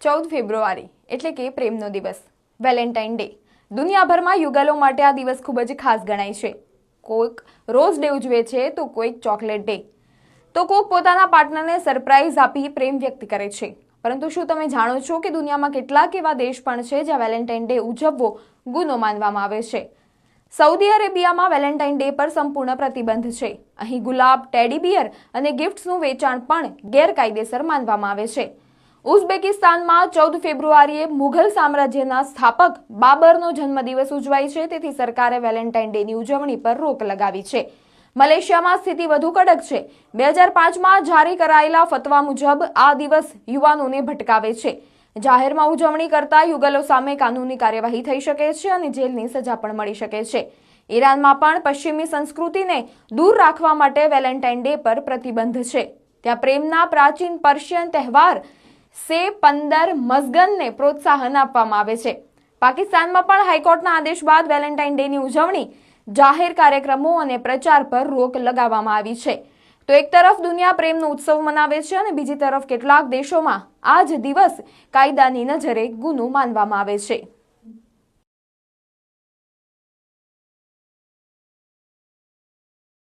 14 ફેબ્રુઆરી એટલે કે પ્રેમનો દિવસ, વેલેન્ટાઇન ડે. દુનિયાભરમાં યુગલો માટે આ દિવસ ખૂબ જ ખાસ ગણાય છે. કોઈક રોઝ ડે ઉજવે છે તો કોઈક ચોકલેટ ડે, તો કોઈક પોતાના પાર્ટનરને સરપ્રાઇઝ આપી પ્રેમ વ્યક્ત કરે છે. પરંતુ શું તમે જાણો છો કે દુનિયામાં કેટલાક એવા દેશ પણ છે જ્યાં વેલેન્ટાઇન ડે ઉજવવો ગુનો માનવામાં આવે છે? સાઉદી અરેબિયામાં વેલેન્ટાઇન ડે પર સંપૂર્ણ પ્રતિબંધ છે. અહીં ગુલાબ, ટેડી બિયર અને ગિફ્ટ્સનું વેચાણ પણ ગેરકાયદેસર માનવામાં આવે છે. ઉઝબેકિસ્તાનમાં 14 ફેબ્રુઆરીએ મુઘલ સામ્રાજ્યના સ્થાપક બાબરનો જન્મદિવસ ઉજવાય છે, તેથી સરકારે વેલેન્ટાઇન ડેની ઉજવણી પર રોક લગાવી છે. મલેશિયામાં સ્થિતિ વધુ કડક છે. 2005માં જારી કરાયેલા ફતવા મુજબ આ દિવસ યુવાનોને ભટકાવે છે. જાહેરમાં ઉજવણી કરતા યુગલો સામે કાનૂની કાર્યવાહી થઈ શકે છે અને જેલની સજા પણ મળી શકે છે. ઈરાનમાં પણ પશ્ચિમી સંસ્કૃતિને દૂર રાખવા માટે વેલેન્ટાઇન ડે પર પ્રતિબંધ છે. ત્યાં પ્રેમના પ્રાચીન પર્શિયન તહેવાર સે 15 મઝગનને પ્રોત્સાહન આપવામાં આવે છે. પાકિસ્તાનમાં પણ હાઈકોર્ટના આદેશ બાદ વેલેન્ટાઇન ડેની ઉજવણી, જાહેર કાર્યક્રમો અને પ્રચાર પર રોક લગાવવામાં આવી છે. તો એક તરફ દુનિયા પ્રેમનો ઉત્સવ મનાવે છે અને બીજી તરફ કેટલાક દેશોમાં આ જ દિવસ કાયદાની નજરે ગુનો માનવામાં આવે છે.